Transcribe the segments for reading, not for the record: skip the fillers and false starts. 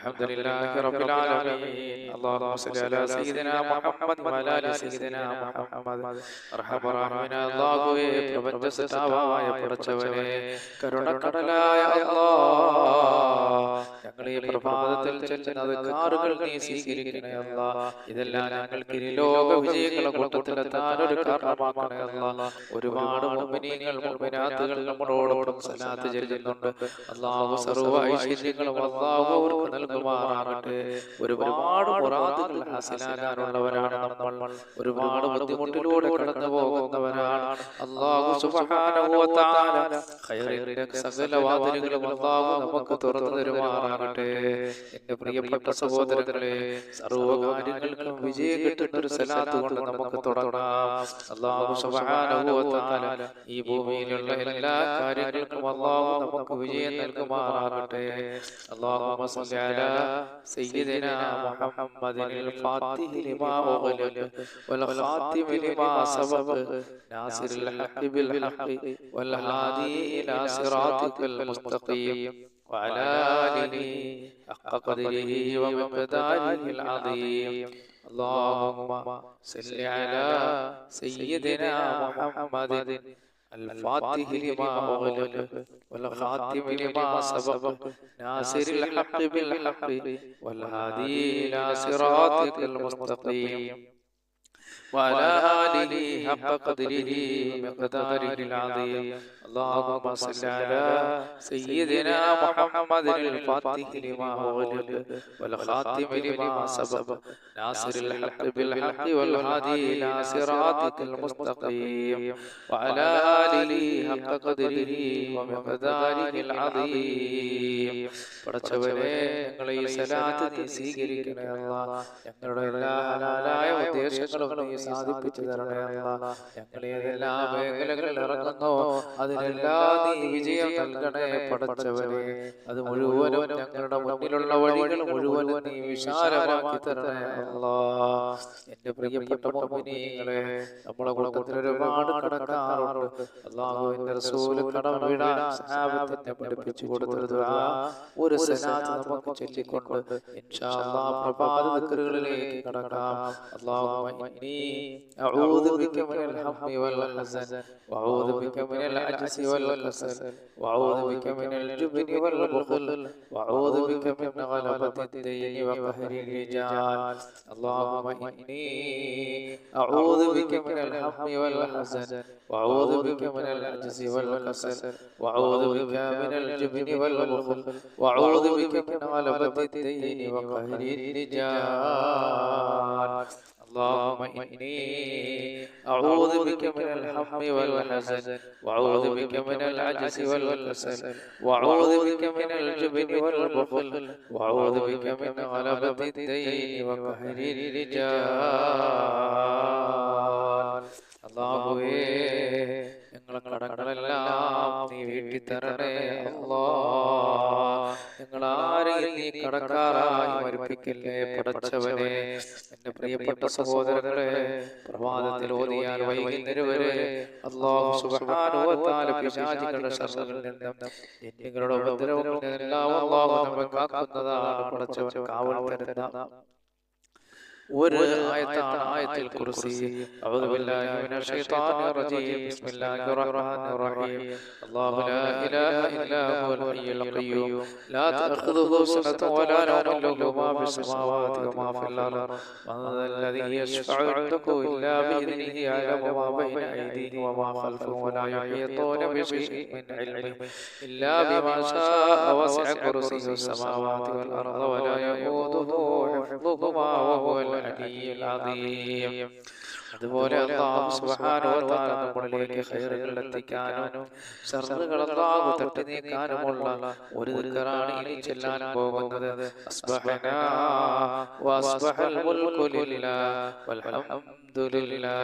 الحمد لله رب العالمين. اللهم صل على سيدنا محمد وعلى آل سيدنا محمد. അർഹമറാഹിമീൻ അല്ലാഹുവേ, പ്രപഞ്ച സൃഷ്ടാവായ പടച്ചവനെ, കരുണക്കടലായ അല്ലാഹ്, ഞങ്ങൾ ഈ പ്രഭാതത്തിൽ ചെല്ലുന്ന അദ്കാറുകൾ നീ സ്വീകരിക്കണേ അല്ലാഹ്. ഇതെല്ലാം ഞങ്ങൾക്ക് ലോക വിജയങ്ങളുടെ കൂട്ടത്തിലെത്താൻ ഒരു കാരണമാക്കണേ അല്ലാഹ്. ഒരുപാട് മുഅ്മിനീങ്ങൾ മുഅ്മിനാത്തുകൾ നമ്മളോടൊപ്പം സ്വലാത്ത് ചൊല്ലുന്നുണ്ട്. അല്ലാഹു സർവ്വ ഐശ്വര്യങ്ങളും അല്ലാഹു അവർക്ക് നൽകുമാറാകട്ടെ. ഒരുപാട് മുറാദുകൾ ഹാസിലാകാനുള്ളവരാണ് നമ്മൾ. ഒരുപാട് ബുദ്ധിമുട്ടിലൂടെ കടന്നു പോകുന്നവരാണ്. അല്ലാഹു സുബ്ഹാനഹു വ തആല ഖൈറിന്റെ സകല വാതിലുകളും അല്ലാഹു നമുക്ക് തുറന്നു തരുമാറാകട്ടെ. എന്റെ പ്രിയപ്പെട്ട സഹോദരങ്ങളെ, സർവ്വകാര്യങ്ങൾക്കും വിജയം കിട്ടുന്ന ഒരു സലാത്ത് കൊണ്ട് നമുക്ക് തുടങ്ങാം. അല്ലാഹു സുബ്ഹാനഹു വ തആല ഈ ഭൂമിയിലുള്ള എല്ലാ കാര്യങ്ങൾക്കും അല്ലാഹു നമുക്ക് വിജയം നൽകുമാറാകട്ടെ. അല്ലാഹുമ്മ സ്വല്ലി അലാ സയ്യിദിനാ മുഹമ്മദിൽ ഫാത്തിഹി ലിമാ ഉഗ്ലിഖ വൽ ഖാതിമി ലിമാ സബഖ നാസിറിൽ ഹഖ് ബിൽ ഹഖ് വൽ ഹാദി ഇലാ സിറാത്തിക്കൽ മുസ്തഖീം وعلى آله حق قدره ومقداره العظيم. اللهم صل على سيدنا محمد الفاتح لما أغلق والخاتم لما سبق ناصر الحق بالحق والهادي إلى صراطك المستقيم وعلى آله حق قدره ومقداره العظيم. اللهم صل على سيدنا محمد الفاتح لما أغلق والخاتم لما سبق ناصر الحق بالحق والهادي إلى صراطك المستقيم وعلى آله حق قدره ومقداره العظيم. പടച്ചവനെ, ഞങ്ങളെ ഈ സലാത്ത് നീ സ്വീകരിക്കണേ അല്ലാഹ്. ഞങ്ങളുടെ എല്ലാ ഹലാലായ ഉദ്ദേശങ്ങളും നീ സാധിപ്പിച്ചു തരണേ അല്ലാഹ്. ഞങ്ങളെ ഏതെല്ലാം മേഖലകളിൽ ഇറങ്ങുന്നോ അതിലെല്ലാം നീ വിജയം നൽകണേ പടച്ചവനെ. അത് മുഴുവനും ഞങ്ങളുടെ മുന്നിലുള്ള വഴികൾ മുഴുവനും നീ വിശാലമാക്കി തരണേ അല്ലാഹ്. എന്റെ പ്രിയപ്പെട്ട മുഅ്മിനീങ്ങളെ, നമ്മളെ കൂട്ടത്തിൽ ഒരുപാട് കടക്കാറുണ്ട്. അല്ലാഹുവിന്റെ റസൂൽ കടം വീടാൻ സഹാബത്തിനെ പഠിപ്പിച്ചു കൊടുത്തൊരു ദുആ, ഒരു സലാത്ത് നമുക്ക് ചൊല്ലിക്കൊണ്ട് ഇൻഷാ അല്ലാഹ് പ്രഭാത ദിക്റുകളിലേക്ക് കടക്കാം. അല്ലാഹുമ്മ ഇന്നി അഊദു ബിക മിനൽ ഹമ്മി വൽ ഹസൻ വഅഊദു ബിക മിനൽ അജ്സി വൽ കസൽ വഅഊദു ബിക മിനൽ ജുബ്നി വൽ ബുഖൽ വഅഊദു ബിക മിൻ ഗലബത്തി ദൈനി വഖഹരി റിജാൽ. അല്ലാഹുമ്മ ഇന്നി അഊദു ബിക മിനൽ ഹമ്മി വൽ ഹസൻ വഅഊദു ബിക മിനൽ അജ്സി വൽ കസൽ വഅഊദു ബിക മിനൽ ജുബ്നി വൽ ബുഖൽ വഅഊദു ബിക മിൻ ഗലബത്തി ദൈനി വഖഹരി റിജാൽ. اللهم إني أعوذ بك من الهم والحزن وأعوذ بك من العجز والكسل وأعوذ بك من الجبن والبخل وأعوذ بك من غلبة الدين وقهر الرجال. അല്ലാഹുവേ, ഞങ്ങളെ കടങ്ങളെല്ലാം നീ വീട്ടി തരണേ അല്ലാഹ്. ഞങ്ങളാരെയും നീ കടക്കാരായി മരിപ്പിക്കല്ലേ പടച്ചവനെ. എന്റെ പ്രിയപ്പെട്ട സഹോദരങ്ങളെ, പ്രഭാതത്തിൽ ഓതിയാൽ വൈകുന്നേരം വരെ അല്ലാഹു സുബ്ഹാനഹു വ തആല പിശാചുകളുടെ ശർറിൽ നിന്നും നിങ്ങളുടെ ഉപദ്രവങ്ങളിൽ നിന്നെല്ലാം അല്ലാഹു നമ്മെ കാക്കുന്നതാണ് പടച്ചവൻ, കാവൽ തരുന്ന ഒരു ആയത്താണ് ആയത്തുൽ കുർസി. അഊദു ബില്ലാഹി മിനശ് ശൈത്വാനിർ റജീം. ബിസ്മില്ലാഹിർ റഹ്മാനിർ റഹീം. അല്ലാഹു ലാ ഇലാഹ ഇല്ലാ ഹുവൽ ഹയ്യുൽ ഖയ്യൂം ലാ തഅഖുദുഹു സിനത്തുൻ വലാ നൗമുൻ ലഹു മാ ഫിസ് സമാവാതി വമാ ഫിൽ അർദ് മൻ ദല്ലദീ യശ്ഫഉ ഇൻദഹു ഇല്ലാ ബിഇذനിഹി യഅലമു മാ ബൈന അയ്ദീഹിം വമാ ഖൽഫഹും വലാ യുഹീതൂന ബിശൈഇൻ മിൻ ഇൽമിഹി ഇല്ലാ ബിമാ ശാഅ വസിഅ കുർസിയ്യുഹു സമാവാതി വൽ അർദ വലാ യഊദുഹു ഹിഫ്ദുഹുമാ വഹുവൽ അലിയ്യുൽ അദീം. അതുപോലെ അല്ലാഹു സുബ്ഹാനഹു വ തആല നമ്മളിലേക്ക് ഖൈറുകൾ എത്തിക്കാനും ശർറുകൾ അല്ലാഹു തട്ടി നീക്കാനുമുള്ള ഒരു ദിക്റാണ് ഇനി ചൊല്ലാൻ പോകുന്നത്. അസ്ബഹനാ വഅസ്ബഹൽ മുൽകു ലില്ലാഹി വൽഹംദുലില്ലാഹി ലാ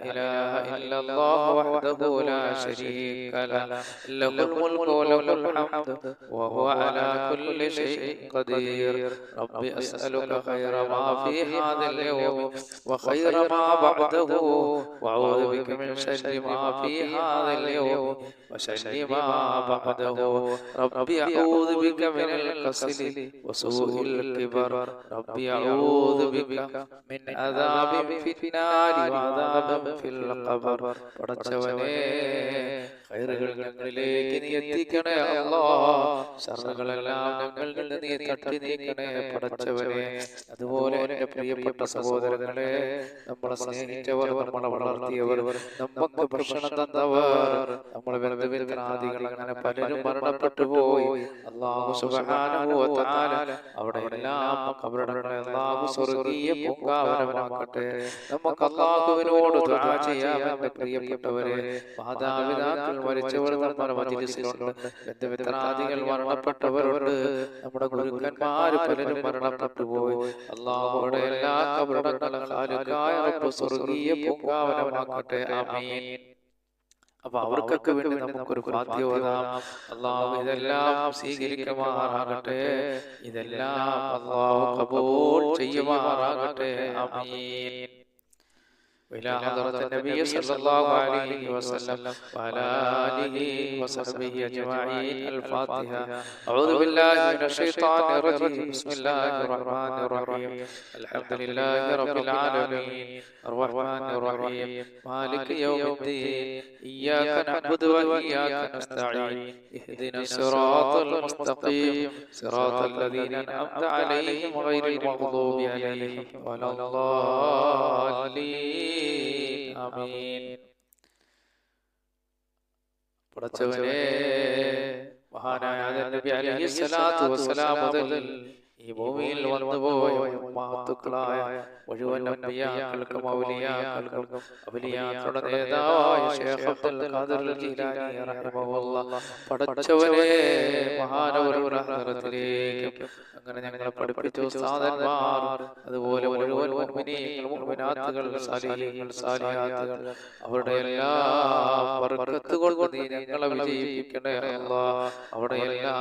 ഇലാഹ ഇല്ലല്ലാഹു വഹ്ദഹു ലാ ശരീക ലഹു ലഹുൽ മുൽകു വലഹുൽ ഹംദു വഹുവ അലാ കുല്ലി ഷൈഇൻ ഖദീർ. റബ്ബി അസ്അലുക ഖൈറ മാ ഫീ ഹാദൽ യൗമി വഖൈറ മാ بعده وأعوذ بك من شر ما في هذا اليوم وشر ما بعده ربي أعوذ بك من الكسل وسوء الكبر ربي أعوذ بك من عذاب في النار وعذاب في القبر പടച്ചവനേ ഖൈറുകൾ ഞങ്ങളിലേക്ക് നീ എത്തിക്കണേ അല്ലാഹ് ശർറുകളെല്ലാം ഞങ്ങളിൽ നിന്ന് നീ തട്ടി നീക്കണേ പടച്ചവനേ അതുപോലെ എൻ്റെ പ്രിയപ്പെട്ട സഹോദരങ്ങളെ നമ്മളെ സ്നേഹിച്ചവർ നമ്മളെ വളർത്തിയവർ നമുക്ക് ഭക്ഷണം തന്നവർ നമ്മളെ ബന്ധുമിത്രാദികൾ അങ്ങനെ പലരും മരണപ്പെട്ടു പോയി അല്ലാഹു സുബ്ഹാനഹു വ തആല അവിടെ എല്ലാം ഖബറുകളെ അല്ലാഹു സ്വർഗ്ഗീയ പൂങ്കാവനമാക്കട്ടെ നമുക്ക് അല്ലാഹുവിനോട് ദുആ ചെയ്യാം എൻ്റെ പ്രിയപ്പെട്ടവരെ മാതാപിതാക്കൾ മരിച്ചവർ നമ്മുടെ മജ്‌ലിസിലുണ്ട് ബന്ധുമിത്രാദികൾ മരണപ്പെട്ടവരുണ്ട് നമ്മുടെ ഗുരുക്കന്മാർ പലരും മരണപ്പെട്ടു പോയി അല്ലാഹുവേ എല്ലാ ഖബറുകളും ഖാലിഖായ റബ്ബ് സ്വർഗ്ഗീയ പൂങ്കാവനമാക്കട്ടെ ആമീൻ അപ്പൊ അവർക്കൊക്കെ വേണ്ടി നമുക്കൊരു ഫാത്തിഹ ഓതാം അല്ലാഹു ഇതെല്ലാം സ്വീകരിക്കുമാറാകട്ടെ ഇതെല്ലാം അല്ലാഹു ഖബൂൽ ചെയ്യുമാറാകട്ടെ ആമീൻ وإلى حضرة النبي صلى الله عليه وسلم وعلى آله وصحبه أجمعين الفاتحة أعوذ بالله من الشيطان الرجيم بسم الله الرحمن الرحيم الحمد لله رب العالمين الرحمن الرحيم مالك يوم الدين إياك نعبد وإياك نستعين اهدنا الصراط المستقيم صراط الذين أنعمت عليهم غير المغضوب عليهم ولا الضالين ആമീൻ പടച്ചവനേ മഹാനായ നബി അലൈഹിസ്സലാത്തു വസ്സലാം മുതൽ ഈ ഭൂമിയിൽ വന്നുപോയ മഹത്തുക്കളായ മുഴുവൻ അമ്പിയാക്കൾക്കും ഔലിയാക്കൾക്കും ഔലിയാക്കളുടെ നേതാവായ ശൈഖ് അബ്ദുൽ ഖാദിർ ജീലാനി റഹിമഹുല്ലാഹ് പടച്ചവനേ മഹാനവരുടെ ഹദ്റത്തിലേക്ക് അങ്ങനെ ഞങ്ങളെ പഠിപ്പിച്ച ഉസ്താദന്മാർ അതുപോലെ മുഴുവൻ മുഅ്മിനീങ്ങൾ മുഅ്മിനാത്തുകൾ സാലിഹീങ്ങൾ സാലിഹാത്തുകൾ അവരുടെ എല്ലാ ബർക്കത്ത് കൊണ്ട് നീ ഞങ്ങളെ വിജയിപ്പിക്കണേ അല്ലാഹ് അവരുടെ എല്ലാ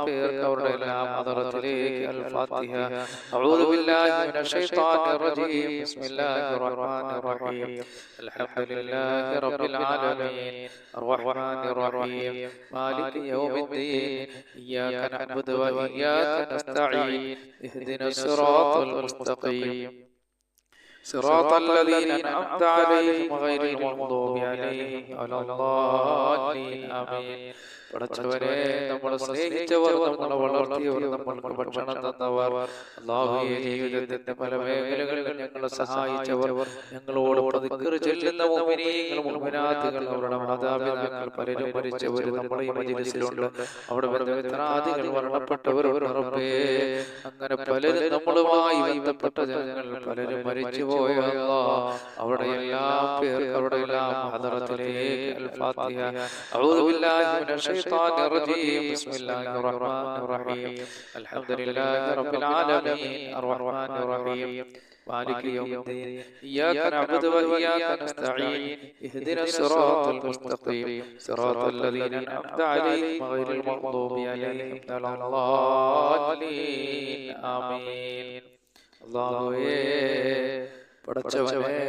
പേർക്ക് അവരുടെ എല്ലാ ഹദ്റത്തിലേക്ക് الفاتحة أعوذ بالله من الشيطان الرجيم بسم الله الرحمن الرحيم الحمد لله رب العالمين الرحمن الرحيم مالك يوم الدين إياك نعبد وإياك نستعين اهدنا الصراط المستقيم صراط الذين أنعمت عليهم غير المغضوب عليهم ولا الضالين آمين പടച്ചവനെ നമ്മളെ സ്നേഹിച്ചവർ നമ്മളെ വളർത്തിയവർ നമ്മൾക്ക് ഭക്ഷണം തന്നവർ അല്ലാഹുവേ ജീവിതത്തിന്റെ പല മേഖലകളിൽ ഞങ്ങളെ സഹായിച്ചവർ ഞങ്ങളോട് ദിക്ർ ചൊല്ലുന്ന മുഅ്മിനീങ്ങൾ മുഅ്മിനാത്തുകൾ അവരുടെ മാതാപിതാക്കൾ പലരും മരിച്ചവർ നമ്മുടെ ഈ മജ്‌ലിസിലുണ്ട് അവിടെ ബന്ധുമിത്രാദികൾ മരണപ്പെട്ടവർ റബ്ബേ അങ്ങനെ പലരും നമ്മളുമായി ബന്ധപ്പെട്ട ജനങ്ങൾ പലരും മരിച്ചുപോയ അല്ലാഹ് അവിടെ എല്ലാ പേർക്ക് അവിടെ എല്ലാ ഹദ്റത്തിലേക്ക് അൽ ഫാത്തിഹ അഊദു ബില്ലാഹി മിനശ് الشيطان الرجيم بسم الله الرحمن الرحيم الحمد لله رب العالمين الرحمن الرحيم مالك يوم الدين إياك نعبد وإياك نستعين اهدنا الصراط المستقيم صراط الذين أنعمت عليهم غير المغضوب عليهم ولا الضالين آمين അല്ലാഹുവേ പടച്ചവനേ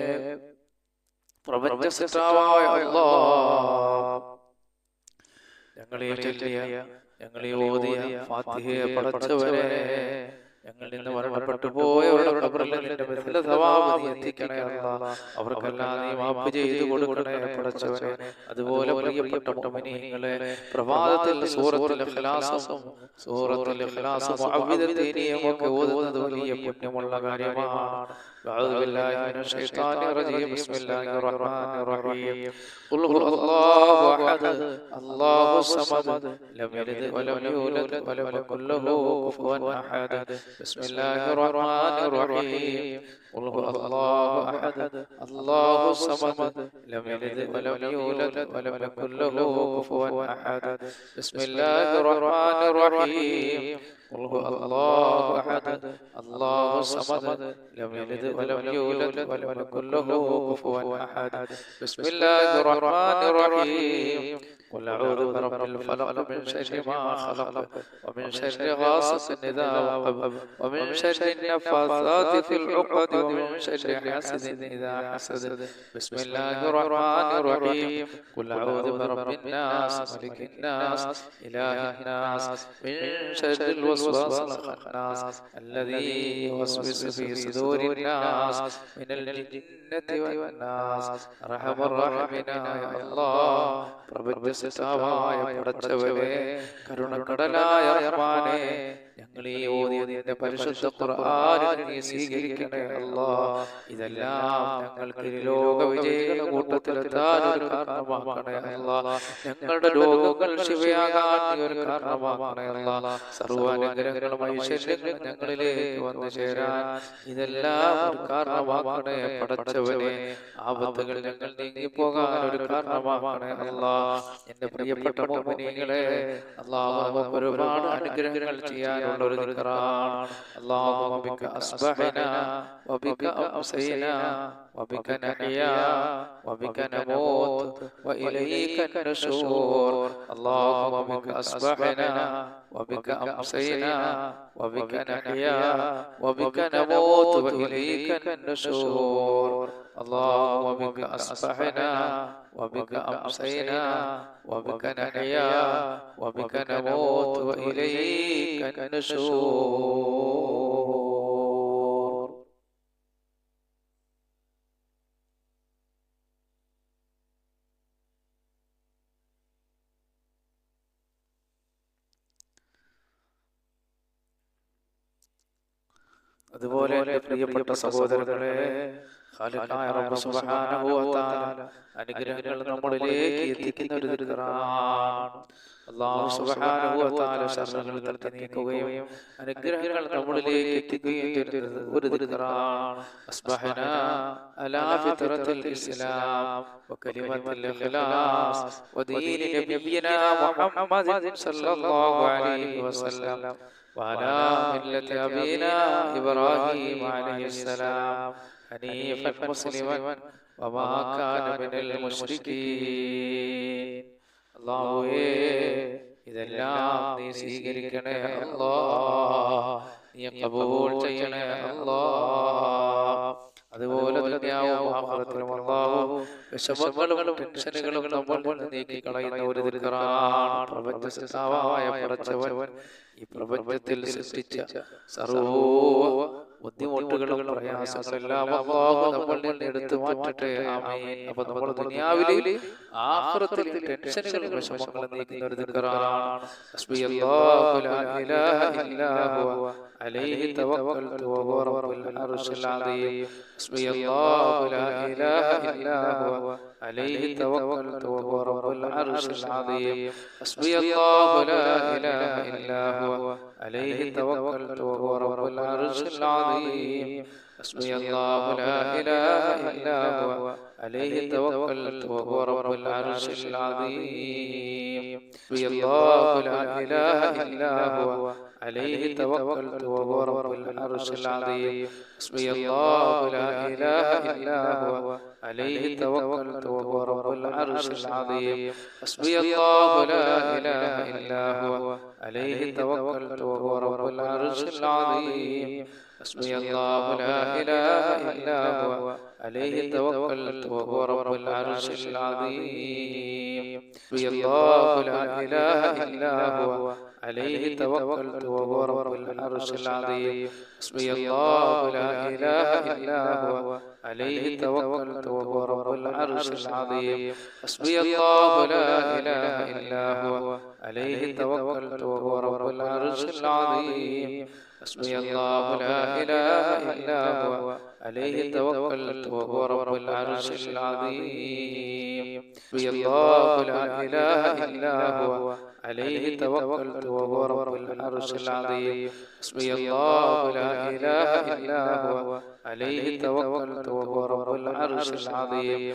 പ്രപഞ്ച സൃഷ്ടാവായ അല്ലാഹ് ഞങ്ങളെ ചൊല്ലിയ ഞങ്ങളെ ഓതിയ ഫാത്തിഹയെ പടച്ചവനെ ഞങ്ങൾ നിന്ന് മരണപ്പെട്ടു പോയവരുടെ ഖബറിൽ നിന്റെ മിഥ്ല സവാബ് നീ എത്തിക്കണേ അല്ലാഹ് അവർക്കെല്ലാം നീ മാഫ് ചെയ്തു കൊടുക്കണേ പടച്ചവനെ അതുപോലെ പ്രിയപ്പെട്ട മുഅ്മിനീങ്ങളെ പ്രഭാതത്തിൽ സൂറത്തുൽ ഇഖ്ലാസും മുഅവ്വിദത്തൈനിയും ഒക്കെ ഓതുന്നത് വലിയ പുണ്യമുള്ള കാര്യമാണ് أعوذ بالله من الشيطان الرجيم بسم الله الرحمن الرحيم قل هو الله أحد الله الصمد لم يلد ولم يولد ولم يكن له كفوا أحد بسم الله الرحمن الرحيم قل هو الله أحد الله الصمد لم يلد ولم يولد ولم يكن له كفوا أحد بسم الله الرحمن الرحيم قل هو الله أحد الله الصمد لم يلد ولم يولد ولم يكن له كفوا أحد بسم الله الرحمن الرحيم قل أعوذ برب الفلق من شر ما خلق ومن شر غاسق إذا وقب ومن شر النفاثات في العقد ومن شر حاسد إذا حسد. بسم الله الرحمن الرحيم. قل أعوذ برب الناس ملك الناس إله الناس من شر الوسواس الخناس الذي يوسوس في صدور الناس من الجنة والناس. أرحم الراحمين يا الله. പ്രപഞ്ചസിതാവായ പടച്ചവനെ, കരുണക്കടലായ റഹ്മാനേ, ഞങ്ങൾ ഈ ഓതിയതിന്റെ പരിശുദ്ധ ഖുർആനിൽ നീ സ്വീകരിക്കണേ അല്ലാഹ്. ഇതെല്ലാം ഞങ്ങൾക്ക് ലോക വിജയികളുടെ കൂട്ടത്തിലെത്താൻ ഒരു കാരണമാക്കണേ അല്ലാഹ്. ഞങ്ങളുടെ രോഗങ്ങൾ ശിവയാകാൻ നീ ഒരു കാരണമാക്കണേ അല്ലാഹ്. സർവ്വാനുഗ്രഹങ്ങളും ഐശ്വര്യങ്ങളും ഞങ്ങളിലേക്ക് വന്നു ചേരാൻ ഇതെല്ലാം ഒരു കാരണമാക്കണേ പടച്ചവനെ. ആപത്തുകൾ ഞങ്ങൾ നീങ്ങിപ്പോകാൻ ഒരു കാരണമാക്കണേ അല്ലാഹ്. എന്റെ പ്രിയപ്പെട്ട മുഅ്മിനീങ്ങളെ, അല്ലാഹു നമുക്ക് ഒരുപാട് അനുഗ്രഹങ്ങൾ ചെയ്യാനുള്ള ഒരു ദിക്റാണ്. അല്ലാഹുമ്മ ബിക അസ്ബഹനാ വബിക അംസൈനാ വബിക നഹ്യാ വബിക നമൂത് വഇലൈക النشور. اللهم بك أصبحنا وبك أمسينا وبك نحيا وبك نموت وإليك النشور. اللهم بك أصبحنا وبك أمسينا وبك نحيا وبك نموت وإليك النشور. അതുപോലെ എൻ്റെ പ്രിയപ്പെട്ട സഹോദരങ്ങളെ, ഖാലിഖായ റബ്ബ് സുബ്ഹാനഹു വ തആല അനുഗ്രഹങ്ങൾ നമ്മളിലേക്ക് എത്തിക്കുന്ന ഒരു ദിക്റാണ്. അല്ലാഹു സുബ്ഹാനഹു വ തആല ശർറുകൾ തട്ടി നീക്കുകയും അനുഗ്രഹങ്ങൾ നമ്മളിലേക്ക് എത്തിക്കുകയും ചെയ്യുന്ന ഒരു ദിക്റാണ്. അസ്ബഹനാ അലാ ഫിത്രത്തിൽ ഇസ്ലാം വകലിമത്തിൽ ഇഖ്ലാസ് വദീനി നബിയിനാ മുഹമ്മദിൻ സല്ലല്ലാഹു അലൈഹി വസല്ലം وعلى ملة أبينا إبراهيم عليه السلام حنيفا مسلما وما كان من المشركين. അല്ലാഹുവേ, ഇതെല്ലാം നീ സ്വീകരിക്കണേ അല്ലാഹ്. നീ ഖബൂൽ ചെയ്യണേ അല്ലാഹ്. അതുപോലെ ദുനിയാവും ആഖിറത്തിലും അല്ലാഹു വിഷമങ്ങളും ടെൻഷനുകളും നമ്മൾ നീക്കി കളയുന്ന ഒരു ദിക്റാണ്. പ്രപഞ്ചസിതാവായ പടച്ചവൻ ഈ പ്രപഞ്ചത്തിൽ സൃഷ്ടിച്ച സർവ്വ ബുദ്ധിമുട്ടുകളും പ്രയാസങ്ങളെല്ലാം അല്ലാഹു നമ്മളിൽ നിന്ന് എടുത്തു മാറ്റട്ടെ. ആമീൻ. അപ്പോൾ നമ്മൾ ദുനിയാവിലെ ആഖിറത്തിലെ ടെൻഷനുകളും വിഷമങ്ങളും നീക്കുന്ന ഒരു ദിക്റാണ്. ഹസ്ബിയല്ലാഹു ലാ ഇലാഹ ഇല്ലാ ഹുവ അലൈഹി തവക്കൽതു വഹുവ റബ്ബുൽ അർശിൽ അദീം. ഹസ്ബിയല്ലാഹു ലാ ഇലാഹ ഇല്ലാ ഹുവ عليه توكلت وهو رب العرش العظيم. حسبي الله لا إله إلا هو عليه توكلت وهو رب العرش العظيم. حسبي الله لا إله إلا هو عليه توكلت وهو رب العرش العظيم. حسبي الله لا إله إلا هو عليه توكلت وهو رب العرش العظيم. حسبي الله لا إله إلا هو عليه توكلت وهو رب العرش العظيم. حسبي الله لا إله إلا هو عليه توكلت وهو رب العرش العظيم. حسبي الله لا إله إلا هو عليه توكلت وهو رب العرش العظيم. حسبي الله لا إله إلا هو عليه توكلت وهو رب العرش العظيم. حسبي الله لا إله إلا هو عليه توكلت وهو رب العرش العظيم. حسبي الله لا إله إلا هو عليه توكلت وهو رب العرش العظيم. حسبي الله لا إله إلا هو عليه توكلت وهو رب العرش العظيم. حسبي الله لا إله إلا هو عليه توكلت وهو رب العرش العظيم. حسبي الله لا إله إلا هو عليه توكلت وهو رب العرش العظيم.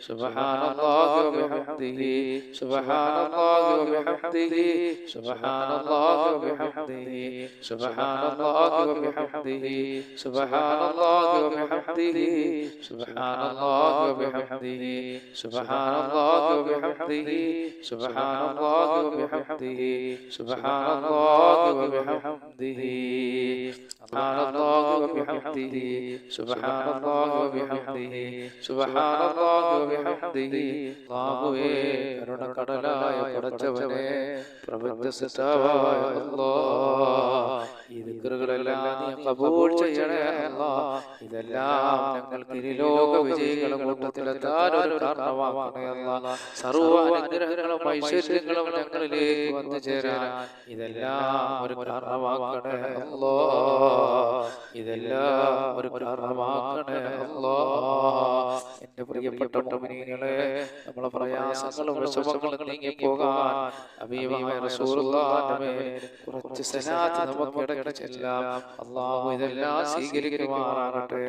سبحان الله وبحمده سبحان الله وبحمده سبحان الله وبحمده سبحان الله وبحمده سبحان الله وبحمده سبحان الله وبحمده سبحان الله وبحمده سبحان الله وبحمده سبحان الله وبحمده سبحان الله وبحمده سبحان الله وبحمده سبحان الله وبحمده അല്ലാഹുവേ കരുണക്കടലായ പടച്ചവനെ പ്രപഞ്ച സൃഷ്ടാവായ അല്ലാഹ് ഈ ദിക്റുകളെല്ലാം നീ ഖബൂൽ ചെയ്യണേ അല്ലാഹ് ഇതെല്ലാം ഞങ്ങൾക്ക് ഇരുലോക വിജയികളുടെ കൂട്ടത്തിലെത്താൻ ഒരു കാരണമാക്കണേ അല്ലാഹ് സർവ്വ അനുഗ്രഹങ്ങളും ഐശ്വര്യങ്ങളും ഞങ്ങളിലേക്ക് വന്നു ചേരാൻ ഇതെല്ലാം ഒരു കാരണമാക്കണേ അല്ലാഹ് ഇതെല്ലാം ഒരു കാരണമാക്കണേ അല്ലാഹ് എന്റെ പ്രിയപ്പെട്ട മുഅ്മിനീങ്ങളെ നമ്മളെ പ്രയാസങ്ങളും വിഷമങ്ങളും നീങ്ങി പോകാൻ ഹബീബായ റസൂലുള്ളാഹിന്റെ മേൽ കുറച്ച് സലാത്ത് നമുക്ക് ഇടയ്ക്ക് ചെല്ലാം അല്ലാഹു ഇതെല്ലാം സ്വീകരിക്കുമാറാകട്ടെ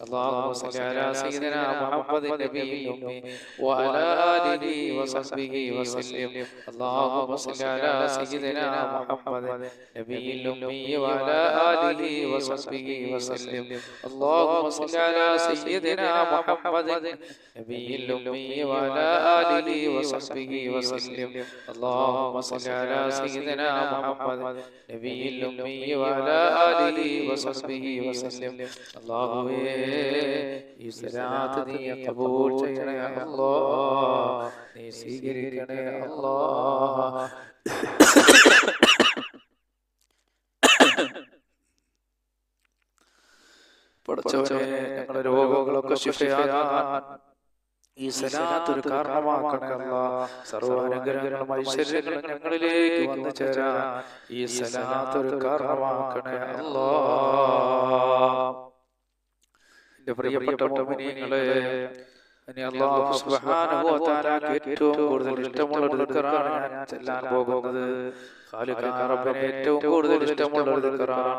അല്ലാഹുമ്മ സ്വല്ലി അലാ സയ്യിദിനാ മുഹമ്മദിൻ നബിയിൽ ഉമ്മി വഅലാ ആലിഹി വസഹ്ബിഹി വസല്ലം അല്ലാഹുമ്മ സ്വല്ലി അലാ സയ്യിദിനാ മുഹമ്മദിൻ നബിയിൽ ഉമ്മി വഅലാ ആലിഹി വസഹ്ബിഹി വസല്ലം അല്ലാഹുമ്മ സ്വല്ലി അലാ സയ്യിദിനാ മുഹമ്മദിൻ നബിയിൽ ഉമ്മി വഅലാ ആലിഹി വസഹ്ബിഹി വസല്ലം اللهم صل على سيدنا محمد نبي الأمي وعلى آله وصحبه وسلم اللهم ഈ സലാത്ത് നീ ഖബൂൽ ചെയ്യണേ അല്ലാഹ് നീ സ്വീകരിക്കണേ അല്ലാഹ് പടച്ചവനെ ഞങ്ങളുടെ രോഗങ്ങളൊക്കെ ശിഫയാകാൻ ഈ സലാത്ത് ഒരു കാരണമാക്കണേ അല്ലാഹ് സർവ്വാനുഗ്രഹങ്ങളും ഐശ്വര്യങ്ങളും ഞങ്ങളിലേക്ക് വന്നു ചേരാൻ ഈ സലാത്ത് ഒരു കാരണമാക്കണേ അല്ലാഹ് എന്റെ പ്രിയപ്പെട്ട മുഅ്മിനീങ്ങളെ ഇനി അല്ലാഹു സുബ്ഹാനഹു വ തആലക്ക് ഏറ്റവും കൂടുതൽ ഇഷ്ടമുള്ള ഒരു ദിക്റാണ് ഞാൻ ചൊല്ലാൻ പോകുന്നത് ഖാലിഖായ റബ്ബിനെ ഏറ്റവും കൂടുതൽ ഇഷ്ടമുള്ള ഒരു ദിക്റാണ്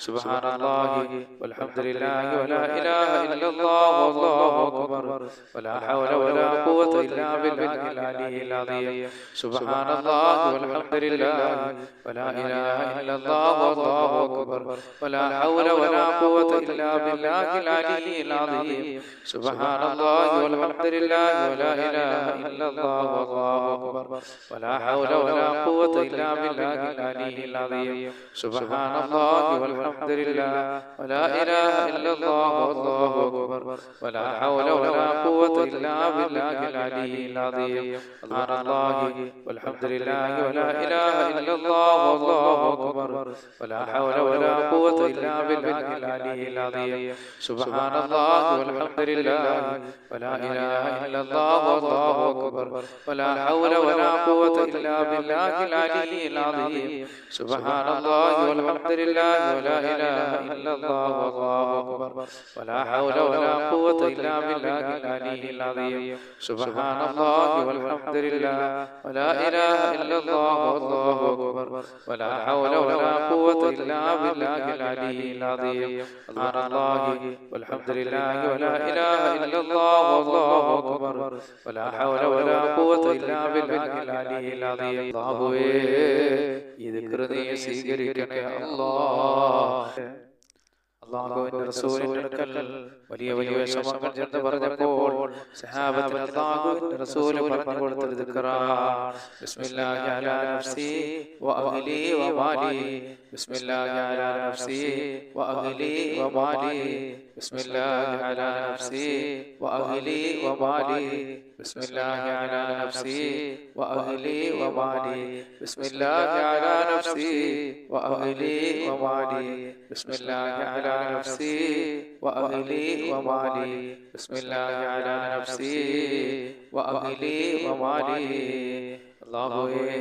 സുബ്ഹാനല്ലാഹി വൽഹംദുലില്ലാഹി വലാ ഇലാഹ ഇല്ലല്ലാഹു വല്ലാഹു അക്ബർ വലാ ഹൗല വലാ ഖുവത ഇല്ലാ ബില്ലാഹിൽ അലിയിൽ അദീം സുബ്ഹാനല്ലാഹി വൽഹംദുലില്ലാഹി വലാ ഇലാഹ ഇല്ലല്ലാഹു വല്ലാഹു അക്ബർ വലാ ഹൗല വലാ ഖുവത ഇല്ലാ ബില്ലാഹിൽ അലിയിൽ അദീം സുബ്ഹാനല്ലാഹി വൽഹംദുലില്ലാഹി വലാ ഇലാഹ ഇല്ലല്ലാഹു വല്ലാഹു അക്ബർ വലാ ഹൗല വലാ ഖുവത ഇല്ലാ ബില്ലാഹിൽ العلي العظيم سبحان الله والحمد لله ولا إله إلا الله والله أكبر ولا حول ولا قوة إلا بالله العلي العظيم سبحان الله والحمد لله ولا إله إلا الله والله أكبر ولا حول ولا قوة إلا بالله العلي العظيم سبحان الله والحمد لله ولا إله إلا الله والله أكبر ولا حول ولا قوة إلا بالله العلي العظيم سبحان الله والحمد لله ولا إله إلا الله والله أكبر ولا حول ولا قوة إلا بالله العلي العظيم سبحان الله والحمد لله ولا إله إلا الله والله أكبر ولا حول ولا قوة إلا بالله العلي العظيم سبحان الله والحمد لله ولا إله إلا الله والله أكبر ولا حول ولا قوة إلا بالله العلي العظيم ഈ ദിക്ർ നീ സ്വീകരിക്കണേ അല്ലാഹ് അല്ലാഹുവിന്റെ റസൂലിന്റെ അടുക്കൽ വലിയ വലിയ വിഷമങ്ങൾ ചെന്ന് പറഞ്ഞപ്പോൾ സഹാബത്തിന് അല്ലാഹുവിന്റെ റസൂൽ പറഞ്ഞു കൊടുത്ത ദിക്റാണ് ബിസ്മില്ലാഹി അലാ നഫ്സി വ അഹ്ലി വ മാലി ബിസ്മില്ലാഹി അലാ നഫ്സി വ അഹ്ലി വ മാലി ബിസ്മില്ലാഹി അലാ നഫ്സി വ അഹ്ലി വ മാലി ബിസ്മില്ലാഹി അലാ നഫ്സി വ അഹ്ലി വ മാലി ബിസ്മില്ലാഹി അലാ നഫ്സി വ അഹ്ലി വ മാലി ബിസ്മില്ലാഹി അലാ نفسي وأهلي ومالي بسم الله على نفسي وأهلي ومالي അല്ലാഹുവേ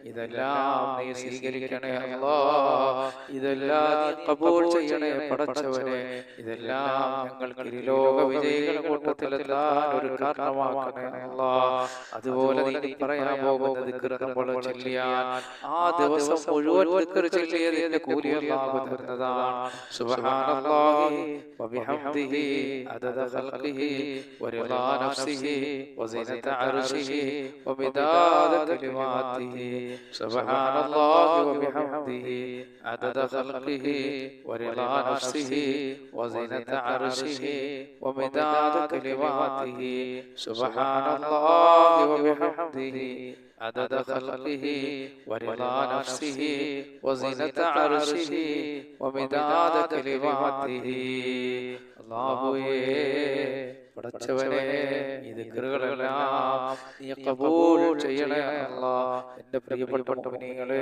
ഇതെല്ലാം നീ സ്വീകരിക്കണേ അല്ലാഹ്. ഇതെല്ലാം നീ ഖബൂൽ ചെയ്യണേ പടച്ചവനെ. ഇതെല്ലാം ഞങ്ങൾക്ക് ഇരുലോക വിജയികളുടെ കൂട്ടത്തിലെത്താൻ ഒരു കാരണമാക്കണേ അല്ലാഹ്. അതുപോലെ നീ പറയാൻ പോകുന്ന ദിക്ർ നമ്മൾ ചൊല്ലിയാൽ ആ ദിവസം മുഴുവൻ ദിക്ർ ചൊല്ലിയതിന്റെ കൂലി അല്ലാഹു തരുന്നതാണ്. സുബ്ഹാനല്ലാഹി വബിഹംദിഹി അദദ ഖൽഖിഹി വറിളാ നഫ്സിഹി വസിനത അർശിഹി വമിദാദ കലിമാതിഹി. സുബ്ഹാനല്ലാഹി വബിഹംദിഹി അദദ ഖൽഖിഹി വറിളാ നഫ്സിഹി വസിനത അർശിഹി വമിദാദ കലിമാതിഹി. സുബ്ഹാനല്ലാഹി വബിഹംദിഹി عدد خلقه ورضا نفسه وزنة عرشه ومداد كلماته. അല്ലാഹുവേ പടച്ചവനെ ഈ ദിക്റുകളെല്ലാം നീ ഖബൂൽ ചെയ്യണേ അല്ലാഹ്. എൻ്റെ പ്രിയപ്പെട്ട മുഅ്മിനീങ്ങളെ,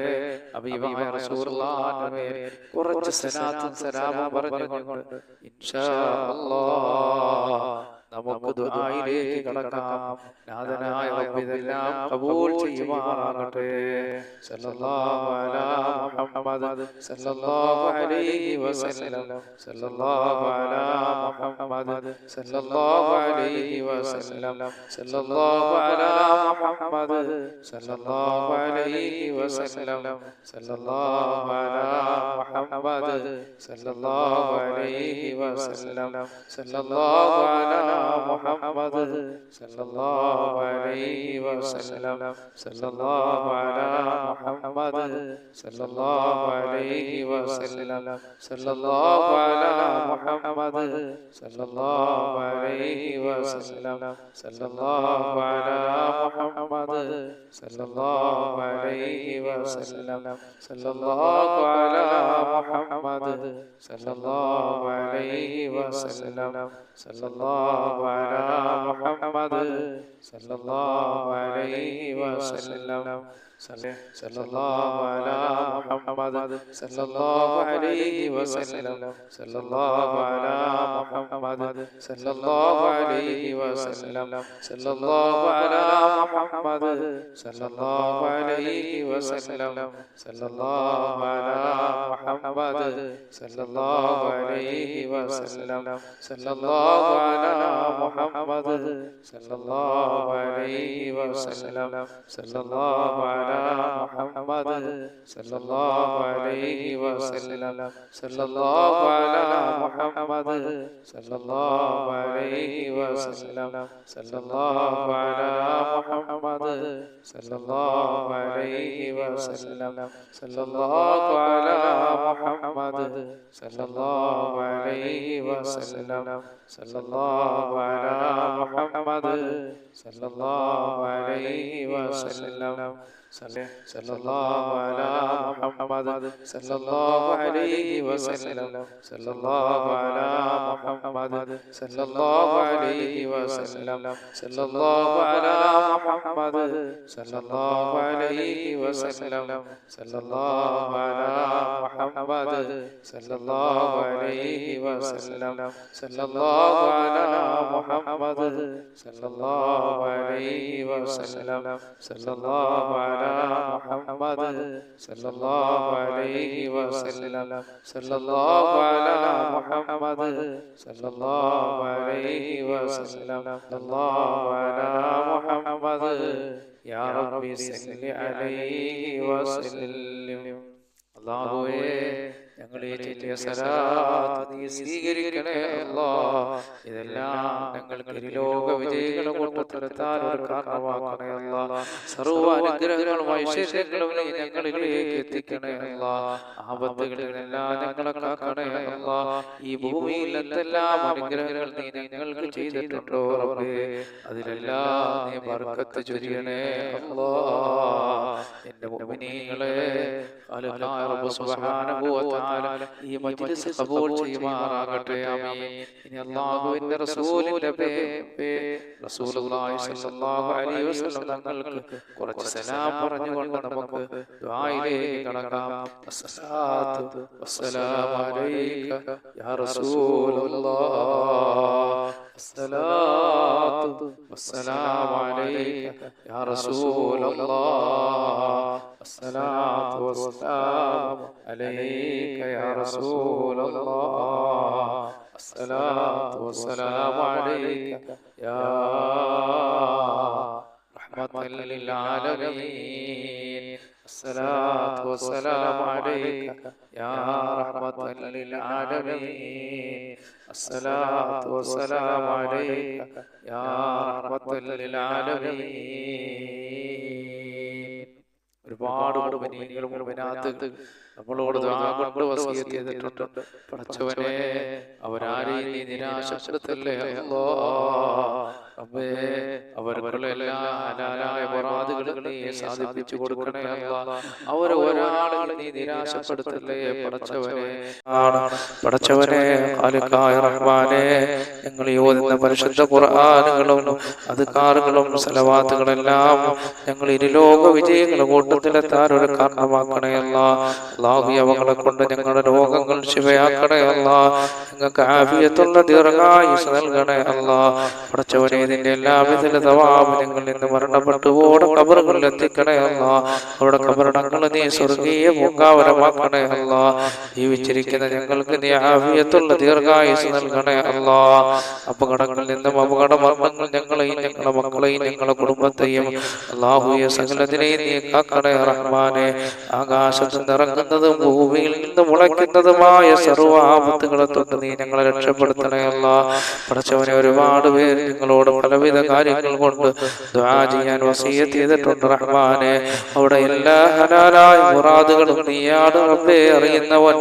ഹബീബായ റസൂലുള്ളാഹിന്റെ മേൽ കുറച്ച് സലാത്തും സലാമും പറഞ്ഞുകൊണ്ട് ഇൻഷാ അല്ലാഹ് നമുക്ക് ദുആയിലേക്ക് കടക്കാം. നാഥനായ റബ്ബ് ഇതെല്ലാം ഖബൂൽ ചെയ്യുമാറാകട്ടെ. സല്ലല്ലാഹു അലാ മുഹമ്മദ് സല്ലല്ലാഹു അലൈഹി വസല്ലം. സല്ലല്ലാഹു അലാ മുഹമ്മദ് സല്ലല്ലാഹു അലൈഹി വസല്ലം. സല്ലല്ലാഹു അലാ മുഹമ്മദ് സല്ലല്ലാഹു അലൈഹി വസല്ലം. സല്ലല്ലാഹു അലാ മുഹമ്മദ് സല്ലല്ലാഹു അലൈഹി വസല്ലം. സല്ലല്ലാഹു അലാ മുഹമ്മദ് സല്ലല്ലാഹു അലൈഹി വസല്ലം. സല്ലല്ലാഹു അലാ മുഹമ്മദ് സല്ലല്ലാഹു അലൈഹി വസല്ലം. സല്ലല്ലാഹു അലാ മുഹമ്മദ് സല്ലല്ലാഹു അലൈഹി വസല്ലം. സല്ലല്ലാഹു അലാ മുഹമ്മദ് സല്ലല്ലാഹു അലൈഹി വസല്ലം. സല്ലല്ലാഹു അലാ മുഹമ്മദ് സല്ലല്ലാഹു അലൈഹി വസല്ലം. സല്ലല്ലാഹു അലാ മുഹമ്മദ് സല്ലല്ലാഹു അലൈഹി വസല്ലം. സല്ലല്ലാഹു അലാ മുഹമ്മദ് സല്ലല്ലാഹു അലൈഹി വസല്ലം. സല്ലല്ലാഹു അലാ മുഹമ്മദ് സല്ലല്ലാഹു അലൈഹി വസല്ലം. സല്ലല്ലാഹു അലാ മുഹമ്മദ് സല്ലല്ലാഹു അലൈഹി വസല്ലം. സല്ലല്ലാഹു അലാ മുഹമ്മദ് സല്ലല്ലാഹു അലൈഹി വസല്ലം. സല്ലല്ലാഹു അലാ മുഹമ്മദ് സല്ലല്ലാഹു അലൈഹി വസല്ലം. സല്ലല്ലാഹു അലാ മുഹമ്മദ് സല്ലല്ലാഹു അലൈഹി വസല്ലം. സല്ലല്ലാഹു അലാ മുഹമ്മദ് സല്ലല്ലാഹു അലൈഹി വസല്ലം. സല്ലല്ലാഹു അലാ മുഹമ്മദ് സല്ലല്ലാഹു അലൈഹി വസല്ലം. സല്ലല്ലാഹു അലാ മുഹമ്മദ് സല്ലല്ലാഹു അലൈഹി വസല്ലം. സല്ലല്ലാഹു അലാ മുഹമ്മദ് സല്ലല്ലാഹു അലൈഹി വസല്ലം. സല്ലല്ലാഹു അലാ മുഹമ്മദ് സല്ലല്ലാഹു അലൈഹി വസല്ലം. സല്ലല്ലാഹു അലാ മുഹമ്മദ് സല്ലല്ലാഹു അലൈഹി വസല്ലം. സല്ലല്ലാഹു അലാ മുഹമ്മദ് സല്ലല്ലാഹു അലൈഹി വസല്ലം. സല്ലല്ലാഹു അലാ മുഹമ്മദ് സല്ലല്ലാഹു അലൈഹി വസല്ലം. സല്ലല്ലാഹു അലാ മുഹമ്മദ് സല്ലല്ലാഹു അലൈഹി വസല്ലം. സല്ലല്ലാഹു അലാ മുഹമ്മദ് സല്ലല്ലാഹു അലൈഹി വസല്ലം. സല്ലല്ലാഹു അലാ മുഹമ്മദ് സല്ലല്ലാഹു അലൈഹി വസല്ലം. സല്ലല്ലാഹു അലാ മുഹമ്മദ് യാ റബ്ബി സല്ലി അലൈഹി വസല്ലം. അല്ലാഹുവേ ഞങ്ങളെ ചൊല്ലിയ സലാത്ത് നീ സ്വീകരിക്കണേ അല്ലാഹ്. ഇതെല്ലാം ഞങ്ങൾക്ക് ഇരുലോക വിജയികളുടെ കൂട്ടത്തിലെത്താൻ ഒരു കാരണമാക്കണേ അല്ലാഹ്. സർവ്വ അനുഗ്രഹങ്ങളും ഐശ്വര്യങ്ങളും നീ ഞങ്ങളിലേക്ക് എത്തിക്കണേ അല്ലാഹ്. ആപത്തുകളിൽ നിന്നെല്ലാം ഞങ്ങളെ കാക്കണേ അല്ലാഹ്. ഈ ഭൂമിയിൽ എന്തെല്ലാം അനുഗ്രഹങ്ങൾ നീ ഞങ്ങൾക്ക് ചെയ്തിട്ടുണ്ടോ റബ്ബേ, അതിലെല്ലാം നീ ബർക്കത്ത് ചൊരിയണേ അല്ലാഹ്. എൻ്റെ മുഅ്മിനീങ്ങളെ, ഖാലിഖായ റബ്ബ് സുബ്ഹാനഹു വ തആല ഈ മജ്ലിസ് ഖബൂൽ ചെയ്യുമാറാകട്ടെ. ആമീൻ. ഇനി അല്ലാഹുവിന്റെ റസൂലിന്റെ റസൂലുള്ളാഹി സ്വല്ലല്ലാഹു അലൈഹി വസല്ലം തങ്ങൾക്ക് കുറച്ച് സലാം പറഞ്ഞുകൊണ്ട് നമുക്ക് ദുആയിലേക്ക് കടക്കാം. അസ്സലാത്തു വസ്സലാമു അലൈക യാ റസൂലല്ലാഹ്. الصلاة والسلام عليك يا رسول الله. الصلاة والسلام عليك يا رسول الله. الصلاة والسلام عليك يا رحمة للعالمين. الصلاة والسلام عليك يا رحمة للعالمين. الصلاة والسلام عليك يا رحمة للعالمين. ഒരുപാട് മുഅ്മിനീങ്ങളും മുഅ്മിനാത്തുകൾ നമ്മളോട് ദുആ കൊണ്ട് വസിയത്ത് ചെയ്തിട്ടുണ്ട്. പടച്ചവനെ, അവരാരെയും നീ നിരാശപ്പെടുത്തല്ലേ അല്ലാഹ്. റബ്ബേ, അവർക്കുള്ള എല്ലാ ഹലാലായ മുറാദുകളും നീ സാധിപ്പിച്ചു കൊടുക്കണേ അല്ലാഹ്. അവരെ ഒരാളെ നീ നിരാശപ്പെടുത്തല്ലേ പടച്ചവനെ. പടച്ചവനെ, ഖാലിഖായ റഹ്മാനെ, ഞങ്ങൾ ഓതുന്ന പരിശുദ്ധ ഖുർആനുകളും അദ്കാറുകളും സലവാത്തുകളെല്ലാം ഞങ്ങൾ ഇരുലോക വിജയങ്ങളുടെ കൂട്ടത്തിലെത്താൻ ഒരു കാരണമാക്കണേ അല്ലാഹ്. അല്ലാഹു അവകളെ കൊണ്ട് ഞങ്ങളുടെ രോഗങ്ങൾ ശിഫയാക്കണേ അല്ലാഹ്. ഞങ്ങൾക്ക് ആഫിയത്തുള്ള ദീർഘായുസ് നൽകണേ അല്ലാഹ്. പടച്ചവനെ, ഇതിന്റെ എല്ലാവിധ തവാബ് ഞങ്ങളിൽ നിന്ന് മരണപ്പെട്ടു ഓടെ ഖബറുകളിൽ എത്തിക്കണേ അല്ലാഹ്. അവിടെ ഖബറിടങ്ങൾ നീ സ്വർഗീയ പൂങ്കാവനമാക്കണേ അല്ലാഹ്. ജീവിച്ചിരിക്കുന്ന ഞങ്ങൾക്ക് നീ ആഫിയത്തുള്ള ദീർഘായുസ് നൽകണേ അല്ലാഹ്. അപകടങ്ങളിൽ നിന്നും അപകട മരണങ്ങൾ ഞങ്ങളെയും ഞങ്ങളുടെ മക്കളെയും ഞങ്ങളുടെ കുടുംബത്തെയും അല്ലാഹുവേ സകലതിനെയും നീ കാക്കണേ റഹ്മാനെ. ആകാശത്ത് നിറങ്ങുന്നതും ഭൂമിയിൽ നിന്ന് മുളയ്ക്കുന്നതുമായ സർവ്വ ആപത്തുകളെ തൊട്ട് നീ ഞങ്ങളെ രക്ഷപ്പെടുത്തണേ അല്ലാഹ്. പടച്ചവനെ, ഒരുപാട് പേര് ഞങ്ങളോട് പലവിധ കാര്യങ്ങൾ കൊണ്ട് ദുആ ചെയ്യാൻ വസിയത്ത് ചെയ്തിട്ടുണ്ട് റഹ്മാനെ. അവിടെ എല്ലാ ഹലാലായ മുറാദുകളും നീയാണ് റബ്ബേ അറിയുന്നവൻ.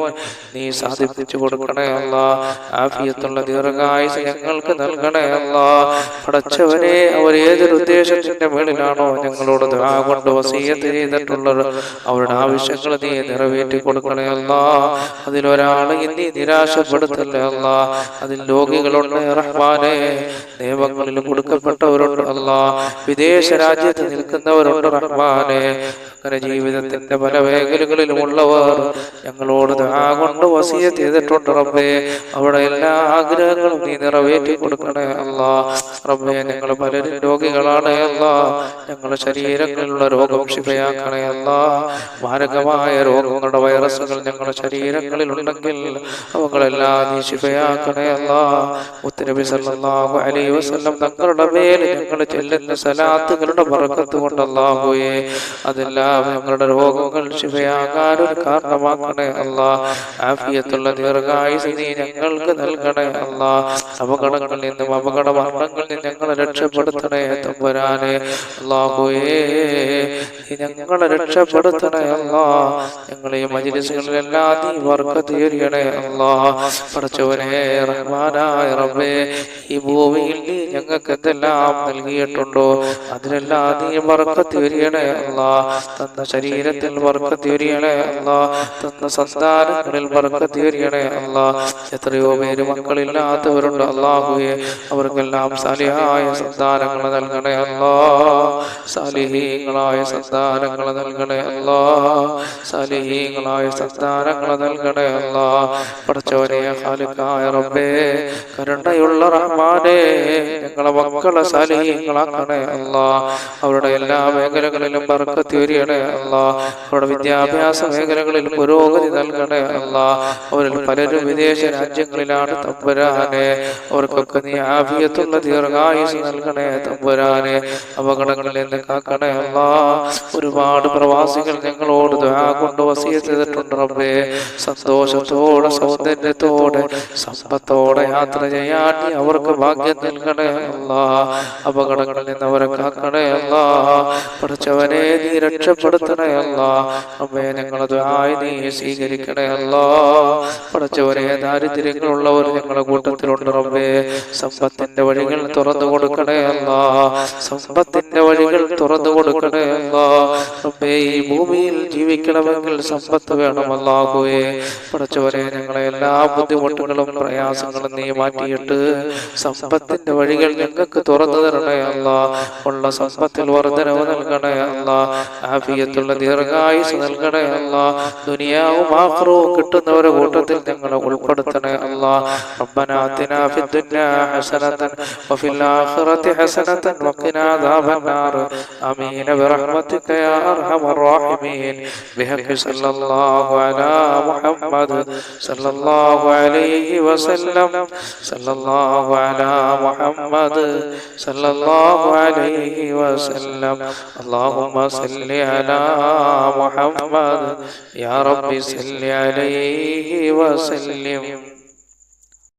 നീ സാധിപ്പിച്ചു കൊടുക്കണേ അല്ലാഹ്. ആഫിയത്തുള്ള ദീർഘായുസ് ഞങ്ങൾക്ക് നൽകണേ അല്ലാഹ്. പടച്ചവനെ, അവർ ഏതൊരു ഉദ്ദേശത്തിന്റെ മേളിലാണോ ഞങ്ങളോട് ദുആ കൊണ്ട് വസിയത്ത് ചെയ്തിട്ടുള്ളത്, അവരുടെ ആവശ്യങ്ങൾ നീ നിറവേറ്റി കൊടുക്കണേ അല്ലാഹ്. അതിലൊരാളെയും നീ നിരാശപ്പെടുത്തല്ലേ അല്ലാഹ്. അതിൽ രോഗികളുണ്ട് റഹ്മാനെ, നിയമങ്ങളിൽ കൊടുക്കപ്പെട്ടവരുണ്ട് അല്ലാഹ്, വിദേശ രാജ്യത്ത് നിൽക്കുന്നവരുണ്ട് റഹ്മാനെ. അങ്ങനെ ജീവിതത്തിന്റെ പല മേഖലകളിലുമുള്ളവർ ഞങ്ങളോട് ദുആ കൊണ്ട് വസിയത്ത് ചെയ്തിട്ടുണ്ട് റബ്ബേ. അവിടെ എല്ലാ ആഗ്രഹങ്ങളും നീ നിറവേറ്റി കൊടുക്കണേ അല്ലാഹ്. റബ്ബേ, ഞങ്ങൾ പലരും രോഗികളാണ് അല്ലാഹ്. ഞങ്ങളുടെ ശരീരങ്ങളിലുള്ള രോഗം ശിഫയാക്കണേ അല്ലാഹ്. മാരകമായ രോഗങ്ങളുടെ വൈറസുകൾ ഞങ്ങളുടെ ശരീരങ്ങളിൽ ഉണ്ടെങ്കിൽ അവകളെല്ലാം നീ ശിഫയാക്കണേ അല്ലാഹ്. മുത്തുനബി സല്ലല്ലാഹു അലൈഹി വസല്ലം തങ്ങളുടെ മേൽ ഞങ്ങൾ ചെല്ലുന്ന സലാത്തുകളുടെ ബറക്കത്ത് കൊണ്ട് അല്ലാഹുവേ, അതെല്ലാം ഞങ്ങളുടെ രോഗങ്ങൾ ശിഫയാകാൻ ഒരു കാരണമാക്കണേ അല്ലാഹ്. ആഫിയത്തുള്ള ദീർഘായുസ് നീ ഞങ്ങൾക്ക് നൽകണേ അല്ലാഹ്. അപകടങ്ങളിൽ നിന്നും അപകട മരണങ്ങളിൽ നിന്നും ഞങ്ങളെ രക്ഷപ്പെടുത്തണേ തമ്പുരാനെ. അല്ലാഹുവേ, ഞങ്ങളെ രക്ഷപ്പെടുത്തണേ അല്ലാഹ്. ഞങ്ങളെ മജ്‌ലിസുകളിലെല്ലാം നീ ബർക്കത്ത് ചൊരിയണേ അല്ലാഹ്. പടച്ചവനെ, റഹ്മാനായ റബ്ബേ, ഈ ഭൂമിയിൽ നീ ഞങ്ങൾക്ക് എന്തെല്ലാം നൽകിയിട്ടുണ്ടോ അതിലെല്ലാം നീ ബർക്കത്ത് ചൊരിയണേ അല്ലാഹ്. തന്ന ശരീരത്തിൽ ബർക്കത്ത് ചൊരിയണേ അല്ലാഹ്. തന്ന സന്താനങ്ങളിൽ ബർക്കത്ത് ചൊരിയണേ അല്ലാഹ്. എത്രയോ പേര് മക്കളില്ലാത്തവരുണ്ട് അല്ലാഹുവേ, അവർക്കെല്ലാം സാലിഹായ സന്താനങ്ങൾ നൽകണേ അല്ലാഹ്. സാലിഹീങ്ങളായ സന്താനങ്ങൾ നൽകണേ അല്ലാഹ്. സാലിഹീങ്ങളായ സന്താനങ്ങൾ നൽകണേ അല്ലാഹ്. പടച്ചവനെ, ഖാലിഖായ റബ്ബേ, കരുണയുള്ള റഹ്മാനെ, ഞങ്ങളെ മക്കളെ സാലിഹീങ്ങളാക്കണേ അല്ലാഹ്. അവരുടെ എല്ലാ മേഖലകളിലും ബർക്കത്ത് ചൊരിയണേ അല്ലാഹ്. അവരുടെ വിദ്യാഭ്യാസ മേഖലകളിൽ പുരോഗതി നൽകണേ അല്ലാഹ്. അവരിൽ പലരും വിദേശ രാജ്യങ്ങളിലാണ് തമ്പുരാനെ. അവർക്കൊക്കെ നീ ആഫിയത്തുള്ള ദീർഘായുസ് നൽകണേ തമ്പുരാനെ. അപകടങ്ങളിൽ നിന്ന് കാക്കണേ അല്ലാഹ്. ഒരുപാട് പ്രവാസികൾ ഞങ്ങളോട് ദുആ കൊണ്ട് വസിയത്ത് ചെയ്തിട്ടുണ്ട് റബ്ബേ. സന്തോഷത്തോടെ, സൗന്ദര്യത്തോടെ, സമ്പത്തോടെ യാത്ര ചെയ്യാൻ നീ അവർക്ക് ഭാഗ്യം നൽകണേ അല്ലാഹ്. അപകടങ്ങളിൽ നിന്ന് അവരെ കാക്കണേ അല്ലാഹ്. പടച്ചവനെ, നീ രക്ഷപ്പെടുത്തണേ അല്ലാഹ്. റബ്ബേ, ഞങ്ങളെ ദുആ നീ സ്വീകരിക്കണേ അല്ലാഹ്. പടച്ചവനെ, ദാരിദ്ര്യങ്ങളുള്ളവർ ഞങ്ങളുടെ കൂട്ടത്തിലുണ്ട് റബ്ബേ. സമ്പത്തിന്റെ വഴികൾ തുറന്നു കൊടുക്കണേ അല്ലാഹ്. സമ്പത്തിന്റെ വഴികൾ തുറന്നു കൊടുക്കണേ അല്ലാഹ്. റബ്ബേ ഈ ഭൂമിയിൽ ജീവിക്കണമെങ്കിൽ സമ്പത്ത് വേണം അല്ലാഹുവേ. പടച്ചവനെ ഞങ്ങളെ എല്ലാ ബുദ്ധിമുട്ടുകളും പ്രയാസങ്ങളും നീ മാറ്റിയിട്ട് സമ്പത്തിന്റെ വഴികൾ ഞങ്ങൾക്ക് തുറന്നു തരണേ അല്ലാഹ്. ഉള്ള സമ്പത്തിൽ വർദ്ധനവ് നൽകണേ അല്ലാഹ്. ആഫിയത്തുള്ള ദീർഘായുസ് നൽകണേ അല്ലാഹ്. ദുനിയാവും ആഖിറവും കിട്ടുന്നവരുടെ കൂട്ടത്തിൽ ഞങ്ങളെ ഉൾപ്പെടുത്തണേ അല്ലാഹ്. റബ്ബനാ ആതിനാ ഫിദ്ദുനിയാ ഹസനതൻ വഫിൽ ആഖിറതി ഹസനതൻ വഖിനാ അദാബന്നാർ. ആമീൻ ബിറഹ്മതിക യാ അർഹമർ റഹീമീൻ. ബിഹഖി സല്ലല്ലാഹു അലാ മുഹമ്മദ് സല്ലല്ലാഹു അലൈഹി വസല്ലം. സല്ലല്ലാഹു അലാ മുഹമ്മദ് സല്ലല്ലാഹു അലൈഹി വസല്ലം. അല്ലാഹുമ്മ സല്ലി അലാ മുഹമ്മദ് യാ റബ്ബി സല്ലി അലൈഹി വസല്ലം.